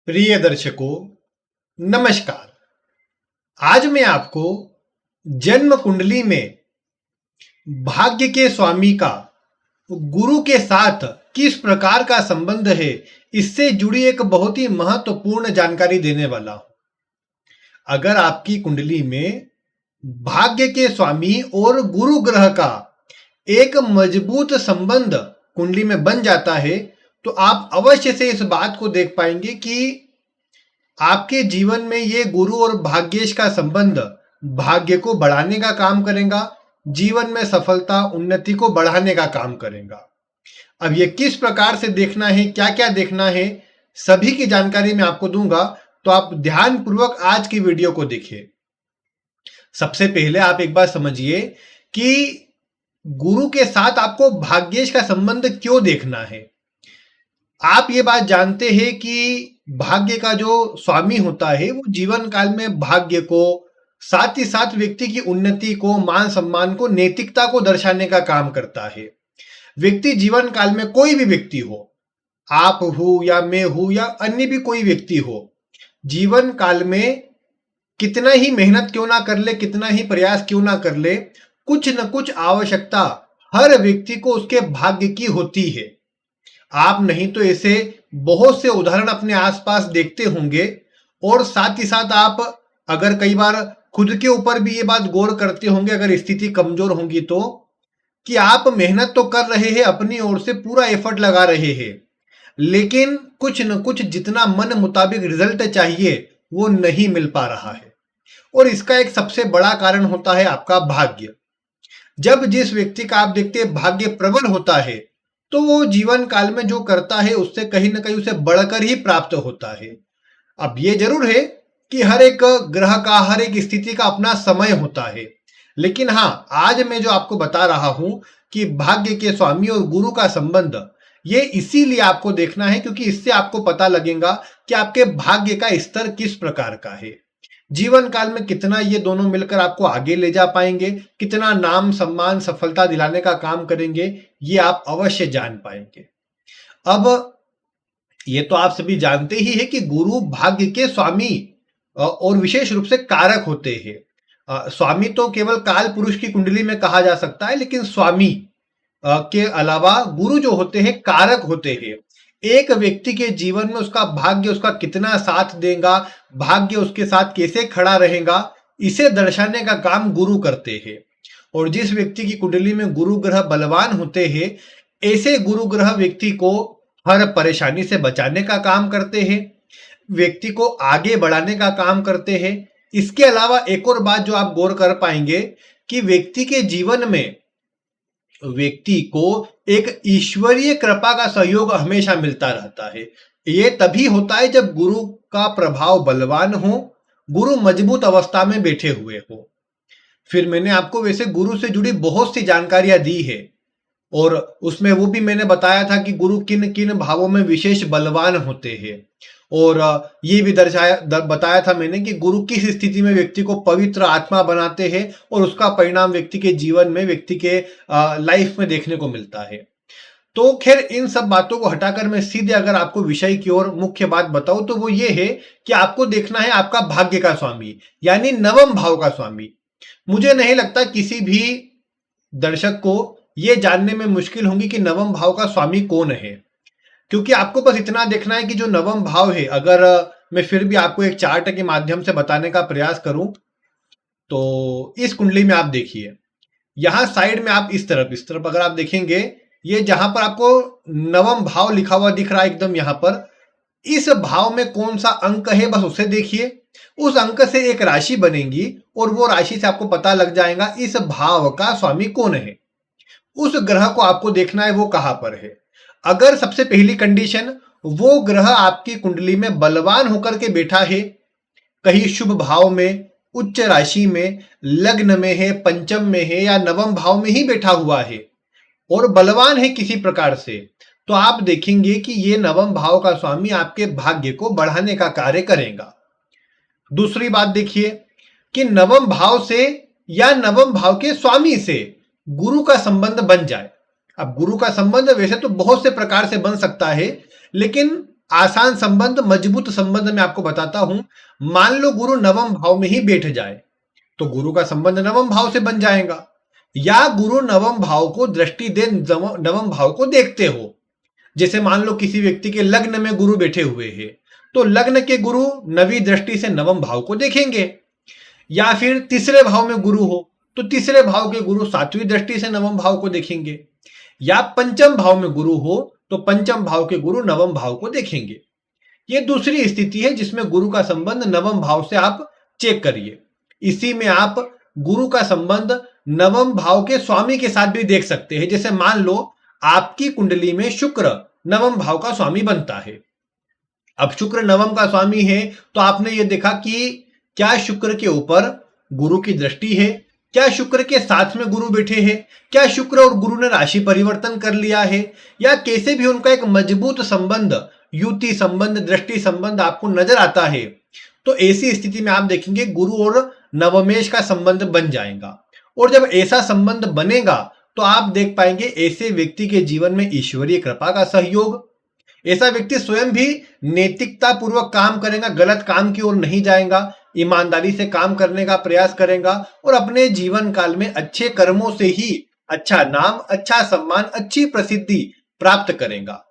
प्रिय दर्शकों, नमस्कार। आज मैं आपको जन्म कुंडली में भाग्य के स्वामी का गुरु के साथ किस प्रकार का संबंध है, इससे जुड़ी एक बहुत ही महत्वपूर्ण जानकारी देने वाला हूं। अगर आपकी कुंडली में भाग्य के स्वामी और गुरु ग्रह का एक मजबूत संबंध कुंडली में बन जाता है, तो आप अवश्य से इस बात को देख पाएंगे कि आपके जीवन में ये गुरु और भाग्येश का संबंध भाग्य को बढ़ाने का काम करेगा, जीवन में सफलता उन्नति को बढ़ाने का काम करेगा। अब ये किस प्रकार से देखना है, क्या क्या देखना है, सभी की जानकारी मैं आपको दूंगा, तो आप ध्यान पूर्वक आज की वीडियो को देखिए। सबसे पहले आप एक बात समझिए कि गुरु के साथ आपको भाग्येश का संबंध क्यों देखना है। आप ये बात जानते हैं कि भाग्य का जो स्वामी होता है वो जीवन काल में भाग्य को, साथ ही साथ व्यक्ति की उन्नति को, मान सम्मान को, नैतिकता को दर्शाने का काम करता है। व्यक्ति जीवन काल में, कोई भी व्यक्ति हो, आप हो या मैं हूं या अन्य भी कोई व्यक्ति हो, जीवन काल में कितना ही मेहनत क्यों ना कर ले, कितना ही प्रयास क्यों ना कर ले, कुछ न कुछ आवश्यकता हर व्यक्ति को उसके भाग्य की होती है। आप नहीं तो ऐसे बहुत से उदाहरण अपने आसपास देखते होंगे। और साथ ही साथ आप अगर कई बार खुद के ऊपर भी ये बात गौर करते होंगे, अगर स्थिति कमजोर होंगी तो, कि आप मेहनत तो कर रहे हैं, अपनी ओर से पूरा एफर्ट लगा रहे हैं, लेकिन कुछ न कुछ जितना मन मुताबिक रिजल्ट चाहिए वो नहीं मिल पा रहा है। और इसका एक सबसे बड़ा कारण होता है आपका भाग्य। जब जिस व्यक्ति का आप देखते हैं भाग्य प्रबल होता है, तो वो जीवन काल में जो करता है उससे कहीं ना कहीं उसे बढ़कर ही प्राप्त होता है। अब ये जरूर है कि हर एक ग्रह का, हर एक स्थिति का अपना समय होता है, लेकिन हाँ, आज मैं जो आपको बता रहा हूं कि भाग्य के स्वामी और गुरु का संबंध, ये इसीलिए आपको देखना है क्योंकि इससे आपको पता लगेगा कि आपके भाग्य का स्तर किस प्रकार का है। जीवन काल में कितना ये दोनों मिलकर आपको आगे ले जा पाएंगे, कितना नाम सम्मान सफलता दिलाने का काम करेंगे, ये आप अवश्य जान पाएंगे। अब ये तो आप सभी जानते ही है कि गुरु भाग्य के स्वामी और विशेष रूप से कारक होते हैं। स्वामी तो केवल काल पुरुष की कुंडली में कहा जा सकता है, लेकिन स्वामी के अलावा गुरु जो होते हैं कारक होते हैं। एक व्यक्ति के जीवन में उसका भाग्य उसका कितना साथ देगा, भाग्य उसके साथ कैसे खड़ा रहेगा, इसे दर्शाने का काम गुरु करते हैं। और जिस व्यक्ति की कुंडली में गुरु ग्रह बलवान होते हैं, ऐसे गुरु ग्रह व्यक्ति को हर परेशानी से बचाने का काम करते हैं, व्यक्ति को आगे बढ़ाने का काम करते हैं। इसके अलावा एक और बात जो आप गौर कर पाएंगे कि व्यक्ति के जीवन में व्यक्ति को एक ईश्वरीय कृपा का सहयोग हमेशा मिलता रहता है। यह तभी होता है जब गुरु का प्रभाव बलवान हो, गुरु मजबूत अवस्था में बैठे हुए हो। फिर मैंने आपको वैसे गुरु से जुड़ी बहुत सी जानकारियां दी है, और उसमें वो भी मैंने बताया था कि गुरु किन किन भावों में विशेष बलवान होते हैं। और ये भी बताया था मैंने कि गुरु किस स्थिति में व्यक्ति को पवित्र आत्मा बनाते हैं, और उसका परिणाम व्यक्ति के जीवन में, व्यक्ति के लाइफ में देखने को मिलता है। तो खैर, इन सब बातों को हटाकर मैं सीधे अगर आपको विषय की ओर मुख्य बात बताऊं, तो वो ये है कि आपको देखना है आपका भाग्य का स्वामी, यानी नवम भाव का स्वामी। मुझे नहीं लगता किसी भी दर्शक को यह जानने में मुश्किल होगी कि नवम भाव का स्वामी कौन है, क्योंकि आपको बस इतना देखना है कि जो नवम भाव है, अगर मैं फिर भी आपको एक चार्ट के माध्यम से बताने का प्रयास करूं, तो इस कुंडली में आप देखिए, यहां साइड में आप इस तरफ अगर आप देखेंगे, ये जहां पर आपको नवम भाव लिखा हुआ दिख रहा है एकदम यहां पर, इस भाव में कौन सा अंक है बस उसे देखिए। उस अंक से एक राशि बनेगी और वो राशि से आपको पता लग जाएगा इस भाव का स्वामी कौन है। उस ग्रह को आपको देखना है वो कहां पर है। अगर सबसे पहली कंडीशन, वो ग्रह आपकी कुंडली में बलवान होकर के बैठा है, कहीं शुभ भाव में, उच्च राशि में, लग्न में है, पंचम में है, या नवम भाव में ही बैठा हुआ है और बलवान है किसी प्रकार से, तो आप देखेंगे कि ये नवम भाव का स्वामी आपके भाग्य को बढ़ाने का कार्य करेगा। दूसरी बात देखिए कि नवम भाव से या नवम भाव के स्वामी से गुरु का संबंध बन जाए। अब गुरु का संबंध वैसे तो बहुत से प्रकार से बन सकता है, लेकिन आसान संबंध, मजबूत संबंध मैं आपको बताता हूं। मान लो गुरु नवम भाव में ही बैठ जाए तो गुरु का संबंध नवम भाव से बन जाएगा, या गुरु नवम भाव को दृष्टि दे नवम भाव को देखते हो। जैसे मान लो किसी व्यक्ति के लग्न में गुरु बैठे हुए हैं तो लग्न के गुरु नवी दृष्टि से नवम भाव को देखेंगे, या फिर तीसरे भाव में गुरु हो तो तीसरे भाव के गुरु सातवीं दृष्टि से नवम भाव को देखेंगे, या पंचम भाव में गुरु हो तो पंचम भाव के गुरु नवम भाव को देखेंगे। ये दूसरी स्थिति है जिसमें गुरु का संबंध नवम भाव से आप चेक करिए। इसी में आप गुरु का संबंध नवम भाव के स्वामी के साथ भी देख सकते हैं। जैसे मान लो आपकी कुंडली में शुक्र नवम भाव का स्वामी बनता है। अब शुक्र नवम का स्वामी है तो आपने ये देखा कि क्या शुक्र के ऊपर गुरु की दृष्टि है, क्या शुक्र के साथ में गुरु बैठे हैं, क्या शुक्र और गुरु ने राशि परिवर्तन कर लिया है, या कैसे भी उनका एक मजबूत संबंध, युति संबंध, दृष्टि संबंध आपको नजर आता है। तो ऐसी स्थिति में आप देखेंगे गुरु और नवमेश का संबंध बन जाएगा। और जब ऐसा संबंध बनेगा तो आप देख पाएंगे ऐसे व्यक्ति के जीवन में ईश्वरीय कृपा का सहयोग। ऐसा व्यक्ति स्वयं भी नैतिकता पूर्वक काम करेगा, गलत काम की ओर नहीं जाएगा, ईमानदारी से काम करने का प्रयास करेगा और अपने जीवन काल में अच्छे कर्मों से ही अच्छा नाम, अच्छा सम्मान, अच्छी प्रसिद्धि प्राप्त करेगा।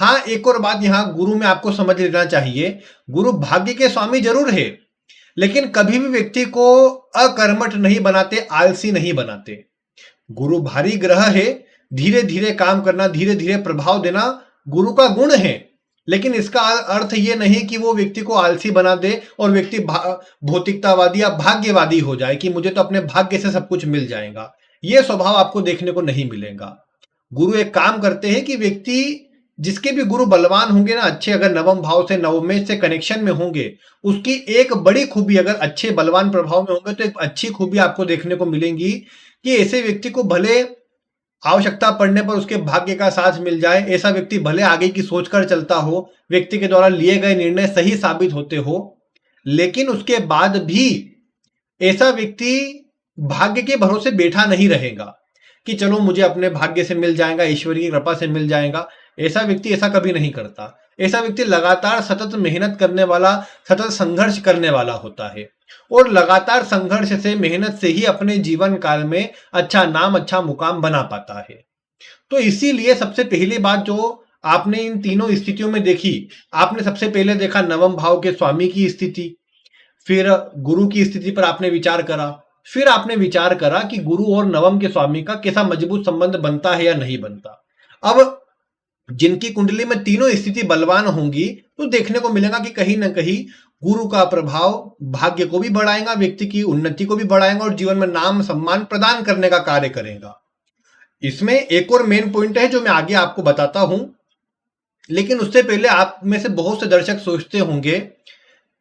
हाँ, एक और बात यहां गुरु में आपको समझ लेना चाहिए, गुरु भाग्य के स्वामी जरूर है लेकिन कभी भी व्यक्ति को अकर्मठ नहीं बनाते, आलसी नहीं बनाते। गुरु भारी ग्रह है, धीरे धीरे काम करना, धीरे धीरे प्रभाव देना गुरु का गुण है, लेकिन इसका अर्थ यह नहीं कि वो व्यक्ति को आलसी बना दे और व्यक्ति भौतिकतावादी या भाग्यवादी हो जाए कि मुझे तो अपने भाग्य से सब कुछ मिल जाएगा। यह स्वभाव आपको देखने को नहीं मिलेगा। गुरु एक काम करते हैं कि व्यक्ति जिसके भी गुरु बलवान होंगे ना, अच्छे, अगर नवम भाव से नवमेश से कनेक्शन में होंगे, उसकी एक बड़ी खूबी, अगर अच्छे बलवान प्रभाव में होंगे तो एक अच्छी खूबी आपको देखने को मिलेगी कि ऐसे व्यक्ति को भले आवश्यकता पड़ने पर उसके भाग्य का साथ मिल जाए, ऐसा व्यक्ति भले आगे की सोचकर चलता हो, व्यक्ति के द्वारा लिए गए निर्णय सही साबित होते हो, लेकिन उसके बाद भी ऐसा व्यक्ति भाग्य के भरोसे बैठा नहीं रहेगा कि चलो मुझे अपने भाग्य से मिल जाएगा, ईश्वर की कृपा से मिल जाएगा। ऐसा व्यक्ति ऐसा कभी नहीं करता। ऐसा व्यक्ति लगातार सतत मेहनत करने वाला, सतत संघर्ष करने वाला होता है और लगातार संघर्ष से, मेहनत से ही अपने जीवन काल में अच्छा नाम, अच्छा मुकाम बना पाता है। तो इसीलिए सबसे पहली बात जो आपने इन तीनों स्थितियों में देखी, आपने सबसे पहले देखा नवम भाव के स्वामी की स्थिति, फिर गुरु की स्थिति पर आपने विचार करा, फिर आपने विचार करा कि गुरु और नवम के स्वामी का कैसा मजबूत संबंध बनता है या नहीं बनता। अब जिनकी कुंडली में तीनों स्थिति बलवान होंगी तो देखने को मिलेगा कि कहीं ना कहीं गुरु का प्रभाव भाग्य को भी बढ़ाएगा, व्यक्ति की उन्नति को भी बढ़ाएगा और जीवन में नाम सम्मान प्रदान करने का कार्य करेगा। इसमें एक और मेन पॉइंट है जो मैं आगे आपको बताता हूं, लेकिन उससे पहले आप में से बहुत से दर्शक सोचते होंगे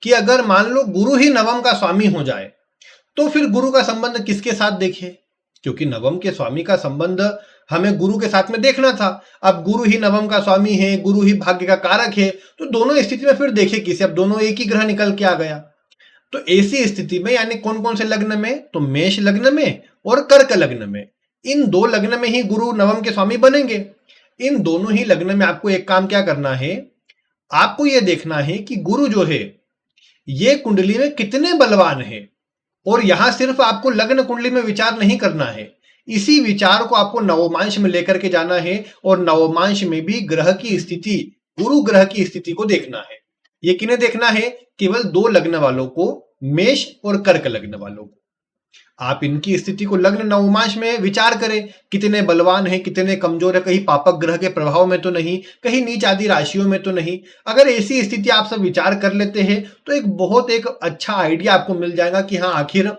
कि अगर मान लो गुरु ही नवम का स्वामी हो जाए तो फिर गुरु का संबंध किसके साथ देखे, क्योंकि नवम के स्वामी का संबंध हमें गुरु के साथ में देखना था। अब गुरु ही नवम का स्वामी है, गुरु ही भाग्य का कारक है, तो दोनों स्थिति में फिर देखे किसे, अब दोनों एक ही ग्रह निकल के आ गया। तो ऐसी स्थिति में यानी कौन कौन से लग्न में, तो मेष लग्न में और कर्क लग्न में, इन दो लग्न में ही गुरु नवम के स्वामी बनेंगे। इन दोनों ही लग्न में आपको एक काम क्या करना है, आपको यह देखना है कि गुरु जो है ये कुंडली में कितने बलवान है। और यहां सिर्फ आपको लग्न कुंडली में विचार नहीं करना है, इसी विचार को आपको नवमांश में लेकर के जाना है और नवमांश में भी ग्रह की स्थिति, गुरु ग्रह की स्थिति को देखना है। ये किन्हें देखना है, केवल दो लग्न वालों को, मेष और कर्क लग्न वालों को। आप इनकी स्थिति को लग्न नवमांश में विचार करें, कितने बलवान है, कितने कमजोर है, कहीं पापक ग्रह के प्रभाव में तो नहीं, कहीं नीच आदि राशियों में तो नहीं। अगर ऐसी स्थिति आप सब विचार कर लेते हैं तो एक अच्छा आइडिया आपको मिल जाएगा कि हाँ, आखिर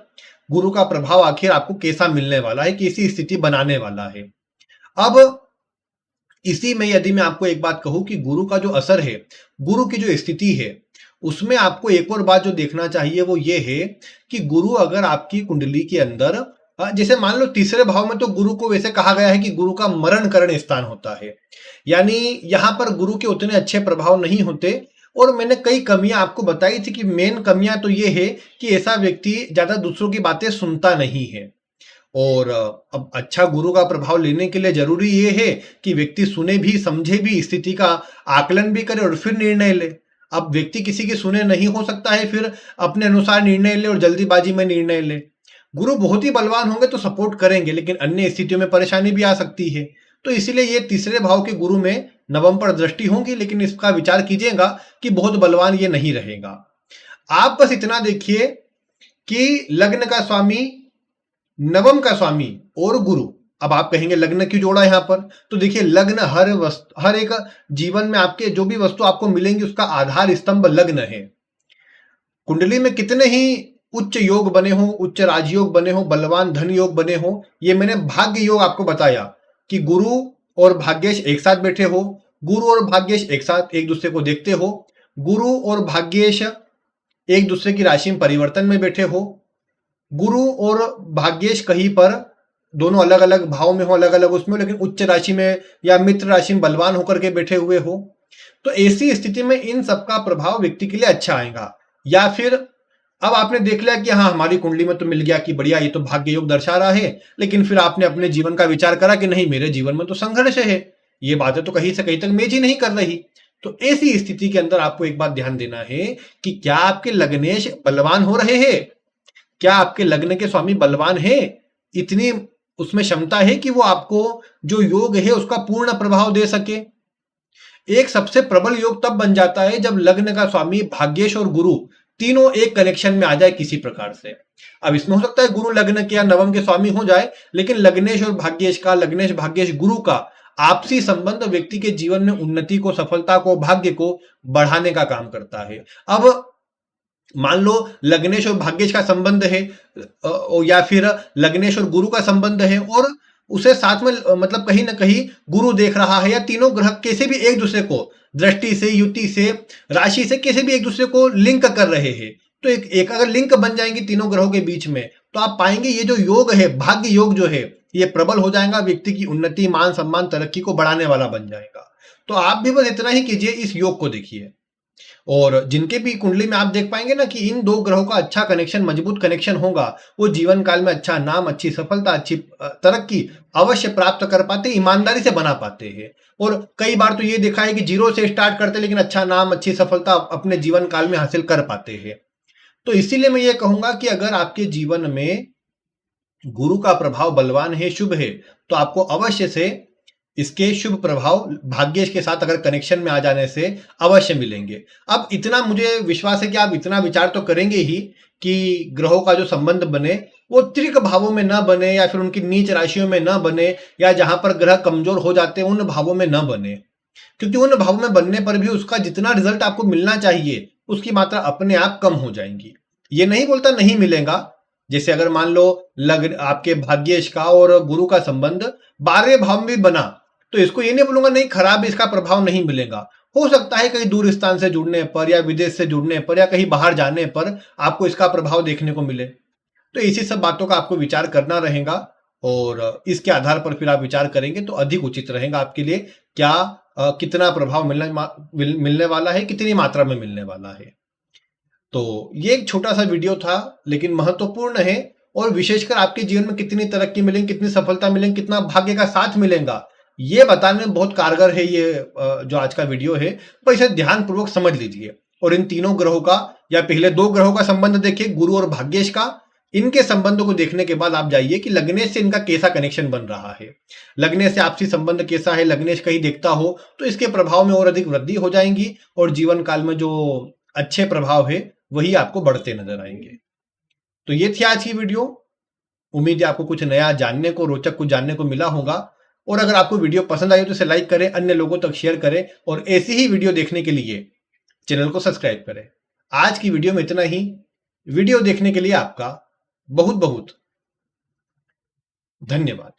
गुरु का प्रभाव आखिर आपको कैसा मिलने वाला है, कैसी स्थिति बनाने वाला है। अब इसी में यदि मैं आपको एक बात कहूं कि गुरु का जो असर है, गुरु की जो स्थिति है, उसमें आपको एक और बात जो देखना चाहिए वो ये है कि गुरु अगर आपकी कुंडली के अंदर, जैसे मान लो तीसरे भाव में, तो गुरु को वैसे कहा गया है कि गुरु का मरण करण स्थान होता है, यानी यहां पर गुरु के उतने अच्छे प्रभाव नहीं होते। और मैंने कई कमियां आपको बताई थी कि मेन कमियां तो ये है कि ऐसा व्यक्ति ज्यादा दूसरों की बातें सुनता नहीं है और अब अच्छा गुरु का प्रभाव लेने के लिए जरूरी ये है कि व्यक्ति सुने भी, समझे भी, स्थिति का आकलन भी करे और फिर निर्णय ले। अब व्यक्ति किसी की सुने नहीं, हो सकता है फिर अपने अनुसार निर्णय ले और जल्दीबाजी में निर्णय ले। गुरु बहुत ही बलवान होंगे तो सपोर्ट करेंगे, लेकिन अन्य स्थितियों में परेशानी भी आ सकती है। तो इसीलिए ये तीसरे भाव के गुरु में नवम पर दृष्टि होंगी, लेकिन इसका विचार कीजिएगा कि बहुत बलवान ये नहीं रहेगा। आप बस इतना देखिए कि लग्न का स्वामी, नवम का स्वामी और गुरु। अब आप कहेंगे लग्न क्यों जोड़ा यहां पर? तो देखिए, लग्न हर एक जीवन में आपके जो भी वस्तु आपको मिलेंगी उसका आधार स्तंभ लग्न है। कुंडली में कितने ही उच्च योग बने हो, उच्च राजयोग बने हो, बलवान धन योग बने हो, ये मैंने भाग्य योग आपको बताया कि गुरु और भाग्येश एक साथ बैठे हो, गुरु और भाग्येश एक साथ एक दूसरे को देखते हो, गुरु और भाग्येश एक दूसरे की राशि में परिवर्तन में बैठे हो, गुरु और भाग्येश कहीं पर दोनों अलग अलग भाव में हो, अलग अलग उसमें, लेकिन उच्च राशि में या मित्र राशि में बलवान होकर के बैठे हुए हो, तो ऐसी स्थिति में इन सबका प्रभाव व्यक्ति के लिए अच्छा आएगा। या फिर अब आपने देख लिया कि हाँ, हमारी कुंडली में तो मिल गया कि बढ़िया, ये तो भाग्य योग दर्शा रहा है, लेकिन फिर आपने अपने जीवन का विचार करा कि नहीं, मेरे जीवन में तो संघर्ष है, ये बातें तो कहीं से कहीं तक मेज ही नहीं कर रही। तो ऐसी स्थिति के अंदर आपको एक बात ध्यान देना है कि क्या आपके लग्नेश बलवान हो रहे हैं? क्या आपके लग्न के स्वामी बलवान है? इतनी उसमें क्षमता है कि वो आपको जो योग है उसका पूर्ण प्रभाव दे सके? एक सबसे प्रबल योग तब बन जाता है जब लग्न का स्वामी, भाग्येश और गुरु तीनों एक कनेक्शन में आ जाए किसी प्रकार से। अब इसमें हो सकता है गुरु लग्न के या नवम के स्वामी हो जाए, लेकिन लग्नेश और भाग्येश का, लग्नेश भाग्येश गुरु का आपसी संबंध व्यक्ति के जीवन में उन्नति को, सफलता को, भाग्य को बढ़ाने का काम करता है। अब मान लो लग्नेश और भाग्येश का संबंध है, या फिर लग्नेश और गुरु का संबंध है, और उसे साथ में मतलब कहीं ना कहीं गुरु देख रहा है, या तीनों ग्रह कैसे भी एक दूसरे को दृष्टि से, युति से, राशि से कैसे भी एक दूसरे को लिंक कर रहे हैं, तो एक अगर लिंक बन जाएंगे तीनों ग्रहों के बीच में, तो आप पाएंगे ये जो योग है, भाग्य योग जो है, ये प्रबल हो जाएगा, व्यक्ति की उन्नति, मान सम्मान, तरक्की को बढ़ाने वाला बन जाएगा। तो आप भी बस इतना ही कीजिए, इस योग को देखिए। और जिनके भी कुंडली में आप देख पाएंगे ना कि इन दो ग्रहों का अच्छा कनेक्शन, मजबूत कनेक्शन होगा, वो जीवन काल में अच्छा नाम, अच्छी सफलता, अच्छी तरक्की अवश्य प्राप्त कर पाते, ईमानदारी से बना पाते हैं। और कई बार तो ये देखा है कि जीरो से स्टार्ट करते, लेकिन अच्छा नाम, अच्छी सफलता अपने जीवन काल में हासिल कर पाते हैं। तो इसीलिए मैं ये कहूंगा कि अगर आपके जीवन में गुरु का प्रभाव बलवान है, शुभ है, तो आपको अवश्य से इसके शुभ प्रभाव भाग्येश के साथ अगर कनेक्शन में आ जाने से अवश्य मिलेंगे। अब इतना मुझे विश्वास है कि आप इतना विचार तो करेंगे ही कि ग्रहों का जो संबंध बने वो त्रिक भावों में न बने, या फिर उनकी नीच राशियों में न बने, या जहां पर ग्रह कमजोर हो जाते हैं उन भावों में न बने, क्योंकि उन भावों में बनने पर भी उसका जितना रिजल्ट आपको मिलना चाहिए उसकी मात्रा अपने आप कम हो जाएंगी। ये नहीं बोलता नहीं मिलेगा। जैसे अगर मान लो लग आपके भाग्येश का और गुरु का संबंध 12वें भाव में भी बना, तो इसको ये नहीं बोलूंगा नहीं खराब है, इसका प्रभाव नहीं मिलेगा। हो सकता है कहीं दूर स्थान से जुड़ने पर, या विदेश से जुड़ने पर, या कहीं बाहर जाने पर आपको इसका प्रभाव देखने को मिले। तो इसी सब बातों का आपको विचार करना रहेगा, और इसके आधार पर फिर आप विचार करेंगे तो अधिक उचित रहेगा आपके लिए। क्या कितना प्रभाव मिलने वाला है, कितनी मात्रा में मिलने वाला है। तो ये एक छोटा सा वीडियो था, लेकिन महत्वपूर्ण है, और विशेषकर आपके जीवन में कितनी तरक्की मिलेगी, कितनी सफलता मिलेगी, कितना भाग्य का साथ मिलेगा, ये बताने में बहुत कारगर है ये जो आज का वीडियो है। पर इसे ध्यानपूर्वक समझ लीजिए, और इन तीनों ग्रहों का, या पहले दो ग्रहों का संबंध देखिए, गुरु और भाग्येश का। इनके संबंधों को देखने के बाद आप जाइए कि लग्नेश से इनका कैसा कनेक्शन बन रहा है, लग्नेश से आपसी संबंध कैसा है, लग्नेश कहीं देखता हो तो इसके प्रभाव में और अधिक वृद्धि हो जाएंगी, और जीवन काल में जो अच्छे प्रभाव है वही आपको बढ़ते नजर आएंगे। तो ये थी आज की वीडियो। उम्मीद है आपको कुछ नया जानने को, रोचक कुछ जानने को मिला होगा। और अगर आपको वीडियो पसंद आई तो इसे लाइक करें, अन्य लोगों तक शेयर करें, और ऐसी ही वीडियो देखने के लिए चैनल को सब्सक्राइब करें। आज की वीडियो में इतना ही। वीडियो देखने के लिए आपका बहुत बहुत धन्यवाद।